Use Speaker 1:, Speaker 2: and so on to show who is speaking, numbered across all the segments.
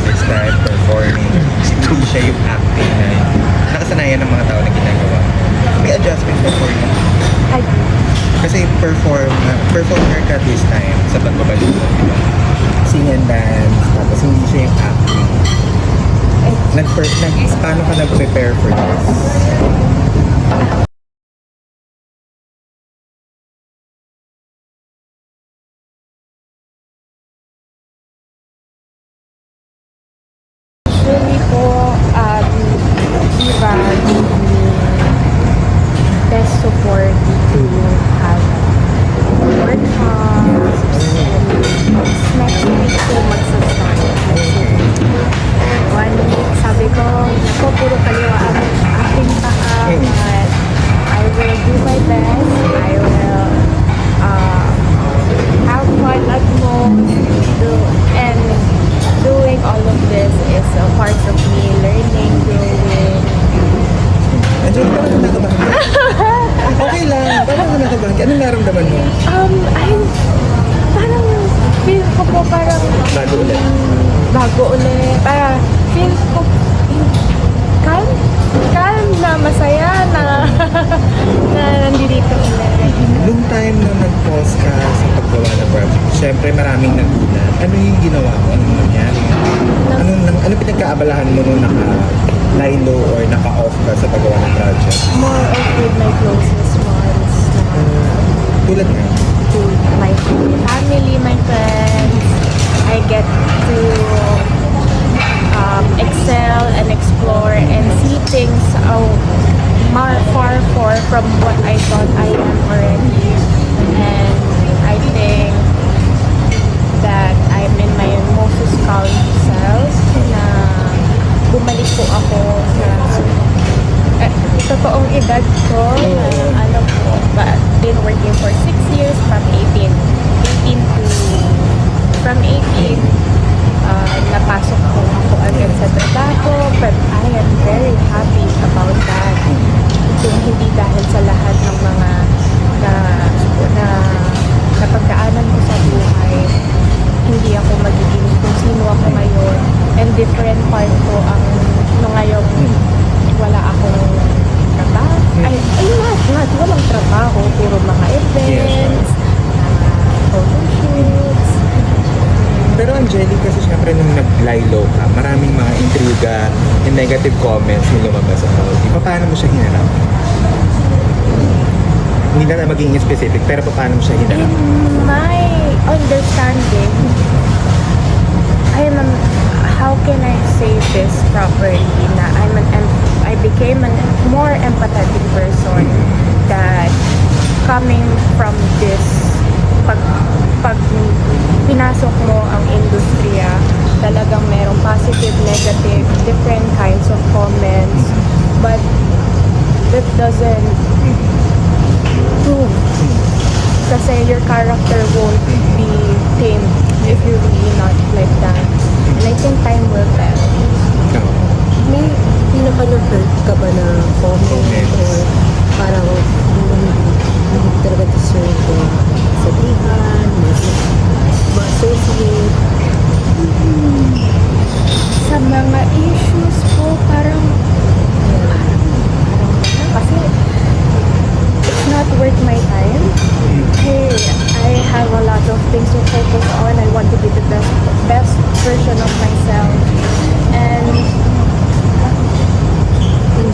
Speaker 1: his style, performing. Hindi siya yung acting na nakasanayan ng mga tao na ginagawa. May adjustment pa for you.
Speaker 2: I do.
Speaker 1: Kasi performer ka this time sa pagbabalik mo, di ba? Sing and dance, tapos hindi siya yung acting. Paano ka nag-prepare for this?
Speaker 2: Actually po, Diva gave me best support to have workshops and next week po magsa-start. One week, sabi ko puro kaliwa ang aking paa, but I will do my best. I will have fun at most, and doing all of this is a part of me learning, growing.
Speaker 1: Andiyan ka naman nakabahan ka? Okay lang. Paano ka nakabahan ka? Anong naramdaman mo?
Speaker 2: I'm parang feel ko po parang
Speaker 1: Bago ulit.
Speaker 2: bago ulit. Parang feel ko calm na masaya na na nandito ulit.
Speaker 1: Nung time na nag-pause ka sa paggawa ng project, syempre maraming nagulat. Ano yung ginawa mo? Anong nangyari? Ano pinagkaabalahan mo nung naka-lie low or naka-off ka sa paggawa ng project?
Speaker 2: More of with my closest ones na
Speaker 1: Tulad nga.
Speaker 2: to my family, my friends. I get to excel and explore and see things far from what I thought I am already. And I think that I'm in my most calm self na bumalik po ako sa totoong edad ko na but been working for 6 years from 18 napasok ko ako agad sa trabaho, but I am very happy about that. Kung hindi dahil sa lahat ng mga napagdaanan ko sa buhay, hindi ako magiging kung sino ako ngayon, and different part ko ang ngayon wala akong trabaho. Lahat walang trabaho, puro mga events, photo shoots.
Speaker 1: Pero Angelique, kasi syempre nung nag-lie low ka, maraming mga intriga and negative comments yung lumabas sa di ba? Paano mo siya hinarap? Hindi na maging specific, pero paano mo siya hinarap?
Speaker 2: In my understanding, how can I say this properly, na I became a more empathetic person that coming from this pag pinasok mo ang industriya, talagang merong positive, negative, different kinds of comments, but that doesn't prove kasi your character won't be tamed if you're really not like that. And I think time will tell.
Speaker 3: May pinaka-hurt ka ba na comment or parang hindi talaga deserve ko sabihan, ma-associate?
Speaker 2: Sa mga issues po, parang kasi it's not worth my time. Hey, I have a lot of things to focus on. I want to be the best version of myself. And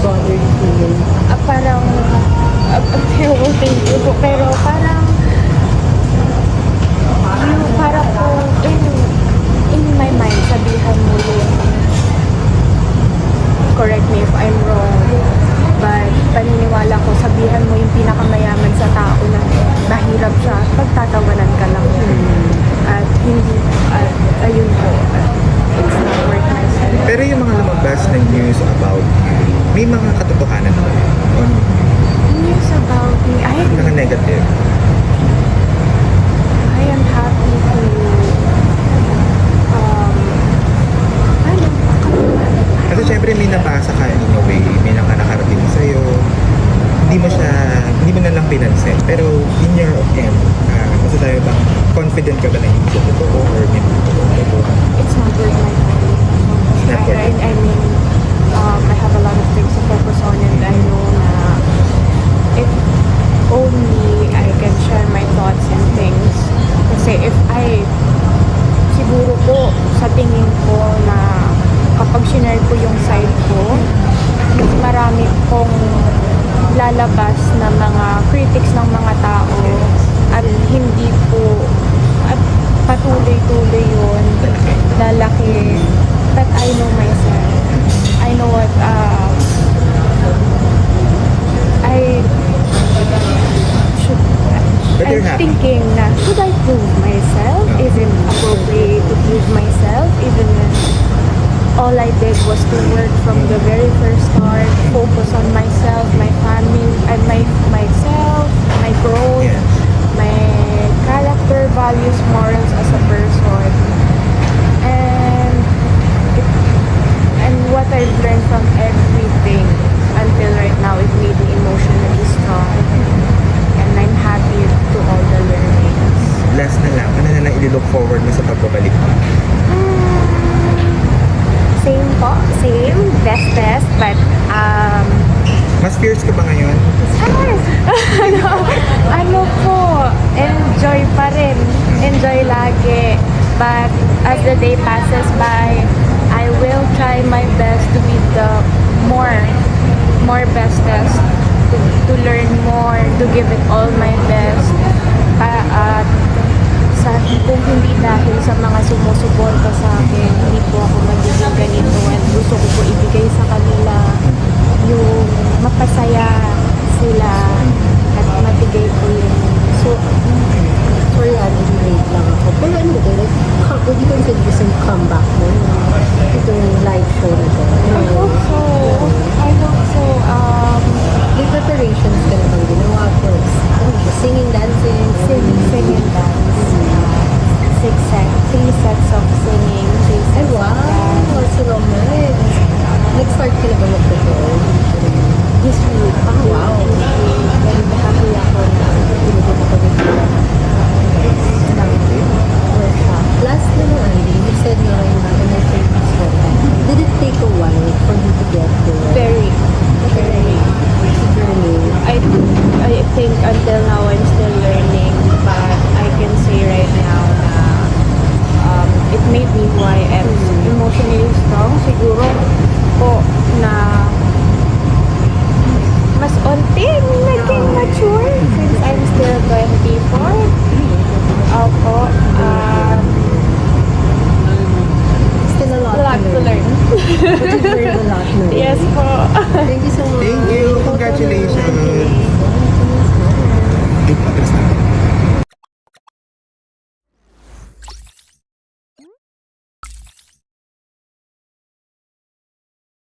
Speaker 3: Bothered feeling.
Speaker 2: parang thank you po, pero parang para po in my mind, sabihan mo yung correct me if I'm wrong, but paniniwala ko, sabihan mo yung pinakamayaman sa tao na mahirap siya, pagtatawanan ka lang yan. At hindi, ayun po, it's not worth my time.
Speaker 1: Pero yung mga lumabas na news about you, may mga katotohanan ba on
Speaker 2: News about me,
Speaker 1: mga negative?
Speaker 2: I am happy to
Speaker 1: Kasi syempre may napasa ka in a way, may nakarating sa'yo, hindi mo na lang pinansin. Pero in your end, masasabi bang confident ka ba na hindi siya totoo or hindi totoo?
Speaker 2: it's not worth my time. na kapag shinare ko yung side ko, mas marami pong lalabas na mga critics ng mga tao at hindi po at patuloy-tuloy yun lalaki that I know myself. I know what I should
Speaker 1: But you're
Speaker 2: I'm
Speaker 1: happy.
Speaker 2: thinking na should I prove myself? Is it appropriate to prove myself even when all I did was to work from the very first start, focus on myself, my family, and myself, my growth,
Speaker 1: Yeah.
Speaker 2: my character, values, morals as a person, and and what I've learned from everything until right now, it made me emotionally strong, and I'm happy to all the learnings.
Speaker 1: Last na lang, ano na lang i-look forward mo sa pagbabalik mo?
Speaker 2: Same po, same, best, but
Speaker 1: Mas fierce ka ba ngayon?
Speaker 2: ano po, enjoy pa rin, enjoy lagi. But as the day passes by, I will try my best to be the more bestest, to learn more, to give it all my best. At kung hindi dahil sa mga sumusuporta sa akin, hindi po ako magiging ganito, and gusto ko po ibigay sa kanila yung mapasaya sila at mabigay ko yun. So,
Speaker 3: Sorry, relate lang ako. Pero ano ba, like, would you consider this yung comeback mo? Itong live show na to?
Speaker 2: I hope so. I hope so.
Speaker 3: May preparations ka na bang ginawa for singing, dancing?
Speaker 2: Sing and dance. 3 sets of singing, 3
Speaker 3: Ay,
Speaker 2: sets
Speaker 3: wow!
Speaker 2: of dance.
Speaker 3: So romance. Nag-start ka na ba mag-prepare?
Speaker 2: This week.
Speaker 3: Ah, wow.
Speaker 2: And happy ako na pinigyan ako dito ng workshop.
Speaker 3: Last na lang, Andy, you said na rin na in your previous one. Did it take a while for you to get there?
Speaker 2: Very.
Speaker 3: Journey.
Speaker 2: I think until now I'm still learning, but I can say right now na it made me who I am. Emotionally strong, siguro po na mas unting naging mature since I'm still 24. Opo,
Speaker 3: Still a lot
Speaker 2: a lot to learn.
Speaker 3: Would you